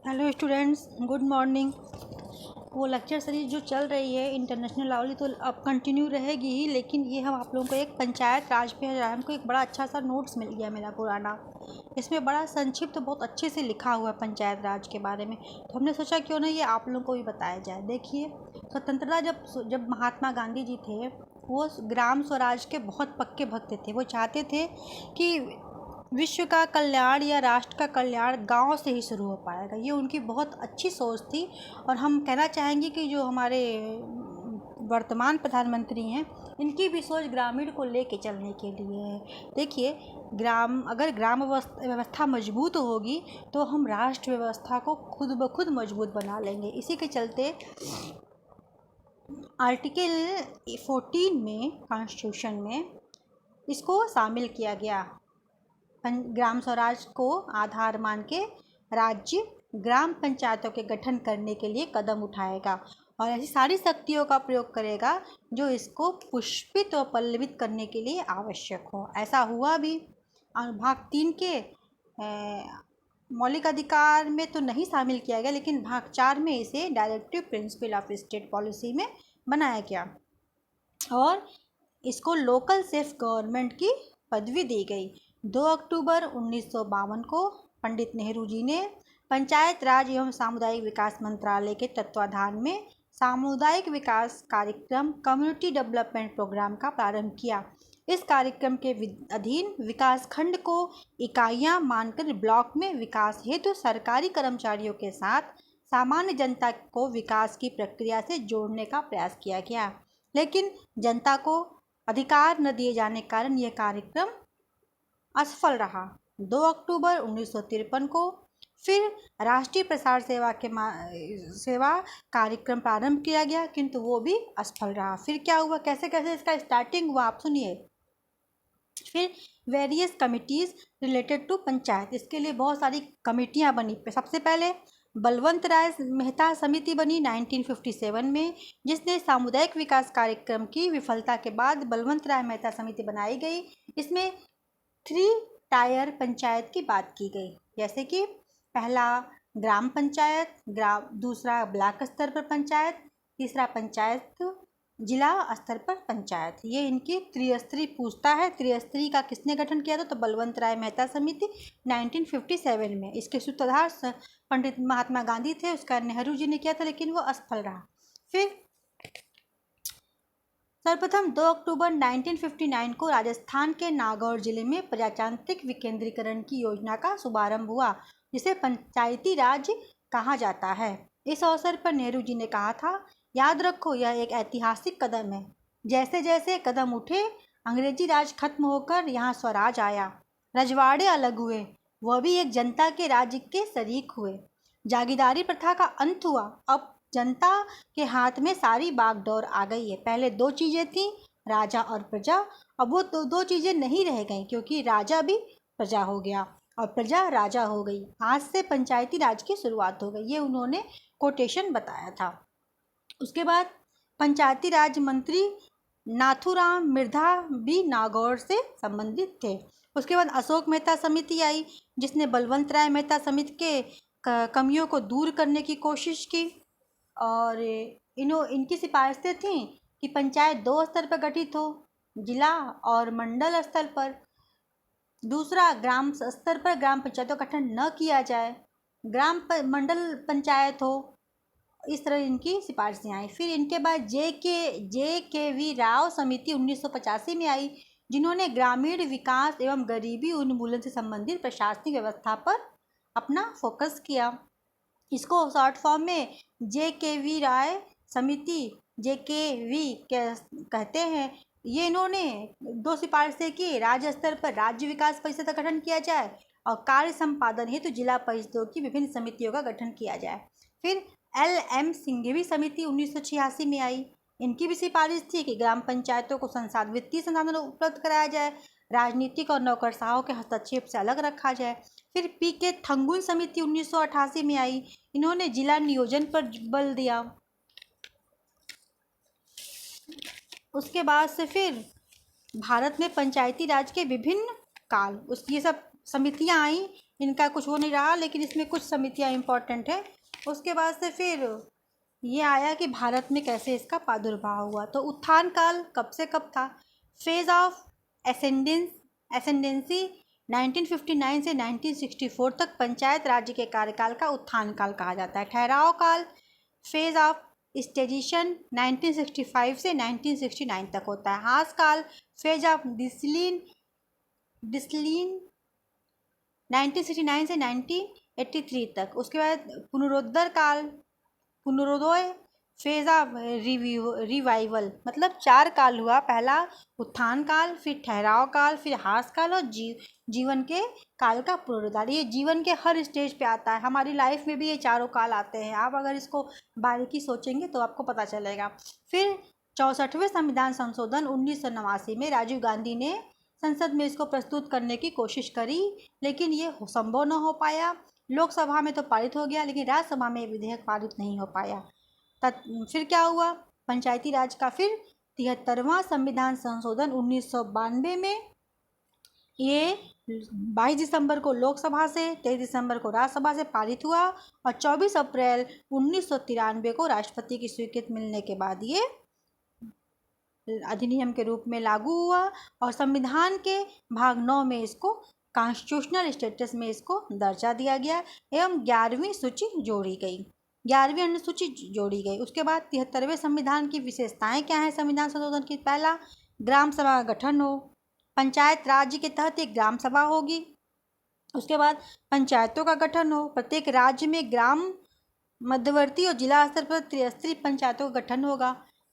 Hello students, good morning. वो lecture series जो चल रही है इंटरनेशनल वाली तो अब कंटिन्यू रहेगी ही, लेकिन ये हम आप लोगों को एक पंचायत राज पे हमको एक बड़ा अच्छा सा नोट्स मिल गया मेरा पुराना। इसमें बड़ा संक्षिप्त बहुत अच्छे से लिखा हुआ है पंचायत राज के बारे में, तो हमने सोचा क्यों ना ये आप लोगों को भी बताया जाए। देखिए, स्वतंत्रता जब जब महात्मा गांधी जी थे, वो ग्राम स्वराज के बहुत पक्के भक्त थे। वो चाहते थे कि विश्व का कल्याण या राष्ट्र का कल्याण गांव से ही शुरू हो पाएगा। ये उनकी बहुत अच्छी सोच थी। और हम कहना चाहेंगे कि जो हमारे वर्तमान प्रधानमंत्री हैं, इनकी भी सोच ग्रामीण को लेके चलने के लिए है। देखिए, अगर ग्राम व्यवस्था मजबूत होगी तो हम राष्ट्र व्यवस्था को खुद ब खुद मजबूत बना लेंगे। इसी के चलते आर्टिकल 14 में, कॉन्स्टिट्यूशन में इसको शामिल किया गया। ग्राम स्वराज को आधार मान के राज्य ग्राम पंचायतों के गठन करने के लिए कदम उठाएगा और ऐसी सारी शक्तियों का प्रयोग करेगा जो इसको पुष्पित और पल्लवित करने के लिए आवश्यक हो। ऐसा हुआ भी। भाग 3 के मौलिक अधिकार में तो नहीं शामिल किया गया, लेकिन भाग 4 में इसे directive principle of state policy में बनाया गया और इसको लोकल सेल्फ गवर्नमेंट की पदवी दी गई। 2 अक्टूबर 1952 को पंडित नेहरू जी ने पंचायत राज एवं सामुदायिक विकास मंत्रालय के तत्वाधान में सामुदायिक विकास कार्यक्रम कम्युनिटी डेवलपमेंट प्रोग्राम का प्रारंभ किया। इस कार्यक्रम के अधीन विकास खंड को इकाइयां मानकर ब्लॉक में विकास हेतु सरकारी कर्मचारियों के साथ सामान्य जनता को विकास की प्रक्रिया से जोड़ने का प्रयास किया गया, लेकिन जनता को अधिकार न दिए जाने के कारण यह कार्यक्रम असफल रहा। 2 अक्टूबर 1953 को फिर राष्ट्रीय प्रसार सेवा कार्यक्रम प्रारंभ किया गया, किंतु वो भी असफल रहा। फिर क्या हुआ, कैसे कैसे इसका स्टार्टिंग हुआ, आप सुनिए। फिर various committees related to panchayat, इसके लिए बहुत सारी कमेटियां बनी। सबसे पहले बलवंत राय मेहता समिति बनी 1957 में, जिसने सामुदायिक विकास कार्यक्रम की विफलता के बाद बलवंत राय मेहता समिति बनाई गई। इसमें 3 टायर पंचायत की बात की गई, जैसे कि पहला ग्राम पंचायत, दूसरा ब्लॉक स्तर पर पंचायत, तीसरा पंचायत जिला स्तर पर पंचायत। ये इनकी त्रिस्तरीय पूछता है। त्रिस्तरीय का किसने गठन किया था, तो बलवंत राय मेहता समिति 1957 में। इसके सूत्रधार पंडित महात्मा गांधी थे, उसका नेहरू जी ने किया था, लेकिन वो असफल रहा। फिर सर्वप्रथम 2 अक्टूबर 1959 को राजस्थान के नागौर जिले में प्रजातांत्रिक विकेंद्रीकरण की योजना का शुभारंभ हुआ, जिसे पंचायती राज कहा जाता है। इस अवसर पर नेहरू जी ने कहा था, याद रखो यह एक ऐतिहासिक कदम है। जैसे जैसे कदम उठे, अंग्रेजी राज खत्म होकर यहाँ स्वराज आया। रजवाड़े अलग हुए, वह भी एक जनता के राज्य के शरीक हुए। जागीरदारी प्रथा का अंत हुआ। अब जनता के हाथ में सारी बागडोर आ गई है। पहले 2 चीज़ें थी, राजा और प्रजा। अब वो दो चीज़ें नहीं रह गई, क्योंकि राजा भी प्रजा हो गया और प्रजा राजा हो गई। आज से पंचायती राज की शुरुआत हो गई। ये उन्होंने कोटेशन बताया था। उसके बाद पंचायती राज मंत्री नाथूराम मिर्धा भी नागौर से संबंधित थे। उसके बाद अशोक मेहता समिति आई, जिसने बलवंत राय मेहता समिति के कमियों को दूर करने की कोशिश की। और इनकी सिफारिशें थीं कि पंचायत 2 स्तर पर गठित हो, जिला और मंडल स्तर पर। दूसरा, ग्राम स्तर पर ग्राम पंचायतों का गठन न किया जाए, मंडल पंचायत हो। इस तरह इनकी सिफारिशें आई। फिर इनके बाद जे के वी राव समिति 1985 में आई, जिन्होंने ग्रामीण विकास एवं गरीबी उन्मूलन से संबंधित प्रशासनिक व्यवस्था पर अपना फोकस किया। इसको शॉर्ट फॉर्म में जे.के.वी. राय समिति जे.के.वी. कहते हैं। ये इन्होंने 2 सिफारिशें की, राज्य स्तर पर राज्य विकास परिषद का गठन किया जाए और कार्य संपादन हेतु जिला परिषदों की विभिन्न समितियों का गठन किया जाए। फिर L.M. सिंघवी समिति 1986 में आई। इनकी भी सिफारिश थी कि ग्राम पंचायतों को वित्तीय संसाधन उपलब्ध कराया जाए, राजनीतिक और नौकरशाहों के हस्तक्षेप से अलग रखा जाए। फिर पी.के. थंगुन समिति 1988 में आई। इन्होंने जिला नियोजन पर बल दिया। उसके बाद से फिर भारत में पंचायती राज के विभिन्न काल, ये सब समितियां आई। इनका कुछ हो नहीं रहा, लेकिन इसमें कुछ समितियाँ इम्पोर्टेंट है। उसके बाद से फिर ये आया कि भारत में कैसे इसका प्रादुर्भाव हुआ। तो उत्थान काल कब से कब था? फेज ऑफ एसेंडेंसी 1959 से 1964 तक पंचायत राज्य के कार्यकाल का उत्थान काल कहा जाता है। ठहराव काल फेज ऑफ स्टेजिशन 1965 से 1969 तक होता है। हास काल फेज ऑफ डिसलीन 1969 से 1983 तक। उसके बाद पुनरुदय फेज ऑफ रिवाइवल, मतलब 4 काल हुआ। पहला उत्थान काल, फिर ठहराव काल, फिर हास काल और जीवन के काल का पुनरुद्धार। ये जीवन के हर स्टेज पे आता है, हमारी लाइफ में भी ये चारों काल आते हैं। आप अगर इसको बारीकी सोचेंगे तो आपको पता चलेगा। फिर 64वें संविधान संशोधन 1989 में राजीव गांधी ने संसद में इसको प्रस्तुत करने की कोशिश करी, लेकिन ये संभव न हो पाया। लोकसभा में तो पारित हो गया, लेकिन राज्यसभा में विधेयक पारित नहीं हो पाया। फिर क्या हुआ? पंचायती राज का फिर 73वां संविधान संशोधन 1992 में, ये 22 दिसंबर को लोकसभा से, 23 दिसंबर को राज्यसभा से पारित हुआ और 24 अप्रैल 1993 को राष्ट्रपति की स्वीकृति मिलने के बाद ये अधिनियम के रूप में लागू हुआ और संविधान के भाग 9 में इसको कॉन्स्टिट्यूशनल स्टेटस में इसको दर्जा दिया गया एवं 11वीं सूची जोड़ी गई, 11वीं अनुसूची जोड़ी गई। उसके बाद 73वें संविधान की विशेषताएं क्या है संविधान संशोधन की? पहला, ग्राम सभा का गठन हो, पंचायत राज्य के तहत एक ग्राम सभा होगी। उसके बाद पंचायतों का गठन हो, प्रत्येक राज्य में ग्राम, मध्यवर्ती और जिला स्तर पर त्रिस्तरीय पंचायतों का गठन होगा।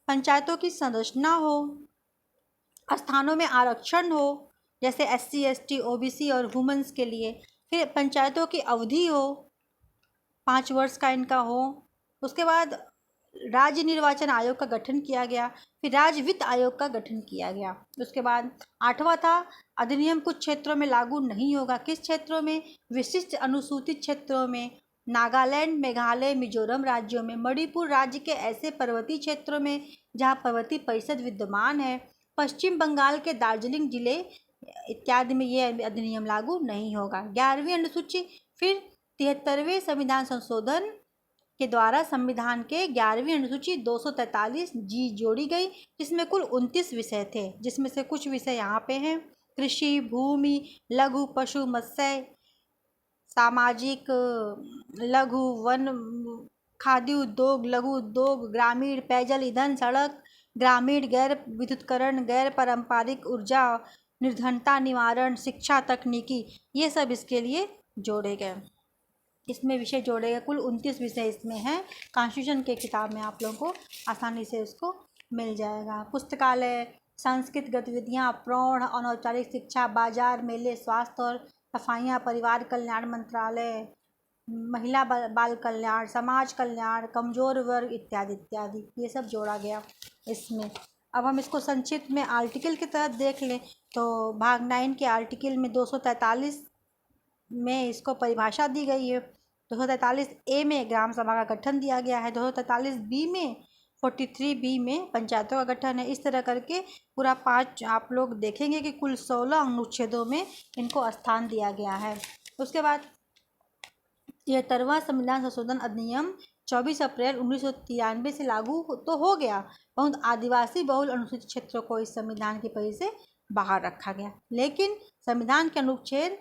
पंचायतों की संरचना हो, स्थानों में आरक्षण हो, जैसे SC ST OBC और वुमेन्स के लिए। फिर पंचायतों की अवधि हो, 5 वर्ष का इनका हो। उसके बाद राज्य निर्वाचन आयोग का गठन किया गया, फिर राज्य वित्त आयोग का गठन किया गया। उसके बाद 8वां था, अधिनियम कुछ क्षेत्रों में लागू नहीं होगा। किस क्षेत्रों में? विशिष्ट अनुसूचित क्षेत्रों में, नागालैंड, मेघालय, मिजोरम राज्यों में, मणिपुर राज्य के ऐसे पर्वतीय क्षेत्रों में जहां पर्वतीय परिषद विद्यमान है, पश्चिम बंगाल के दार्जिलिंग जिले इत्यादि में ये अधिनियम लागू नहीं होगा। 11वीं अनुसूची फिर 73वें संविधान संशोधन के द्वारा संविधान के 11वीं अनुसूची 243 जी जोड़ी गई, जिसमें कुल 29 विषय थे, जिसमें से कुछ विषय यहाँ पे हैं। कृषि, भूमि, लघु पशु मत्स्य, सामाजिक, लघु वन, खाद्य उद्योग, लघु उद्योग, ग्रामीण, पेयजल, ईंधन, सड़क, ग्रामीण, गैर विद्युतीकरण, गैर पारंपरिक ऊर्जा, निर्धनता निवारण, शिक्षा, तकनीकी, ये सब इसके लिए जोड़े गए। इसमें विषय जोड़े गए, कुल 29 विषय इसमें हैं। कॉन्स्टिट्यूशन के किताब में आप लोगों को आसानी से उसको मिल जाएगा। पुस्तकालय, सांस्कृतिक गतिविधियाँ, प्रौढ़ अनौपचारिक शिक्षा, बाजार, मेले, स्वास्थ्य और सफाइयाँ, परिवार कल्याण मंत्रालय, महिला बाल कल्याण, समाज कल्याण, कमजोर वर्ग इत्यादि इत्यादि, ये सब जोड़ा गया इसमें। अब हम इसको संक्षिप्त में आर्टिकल के तहत देख लें तो भाग 9 के आर्टिकल में 243 में इसको परिभाषा दी गई है। 243A में ग्राम सभा का गठन दिया गया है। 243B में, 43B में पंचायतों का गठन है। इस तरह करके पूरा 5 आप लोग देखेंगे कि कुल 16 अनुच्छेदों में इनको स्थान दिया गया है। उसके बाद 73वां संविधान संशोधन अधिनियम 24 अप्रैल 1993 से लागू तो हो गया, बहुत आदिवासी बहुल अनुसूचित क्षेत्रों को इस संविधान की परिधि से बाहर रखा गया। लेकिन संविधान के अनुच्छेद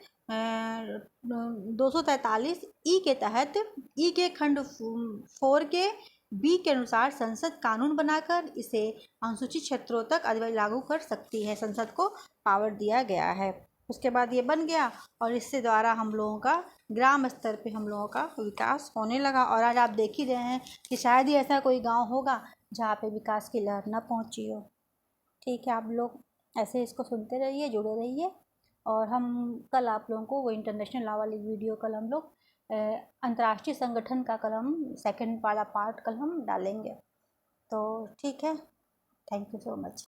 243 ई के तहत ई के खंड 4 के बी के अनुसार संसद कानून बनाकर इसे अनुसूचित क्षेत्रों तक अधिनियम लागू कर सकती है। संसद को पावर दिया गया है। उसके बाद ये बन गया और इससे द्वारा हम लोगों का ग्राम स्तर पे हम लोगों का विकास होने लगा। और आज आप देख ही रहे हैं कि शायद ही ऐसा कोई गांव होगा जहाँ पे विकास की लहर न पहुँची हो। ठीक है, आप लोग ऐसे इसको सुनते रहिए, जुड़े रहिए। और हम कल आप लोगों को वो इंटरनेशनल लॉ वाली वीडियो कल हम लोग अंतर्राष्ट्रीय संगठन का कल हम सेकंड वाला पार्ट कल हम डालेंगे। तो ठीक है, थैंक यू सो मच।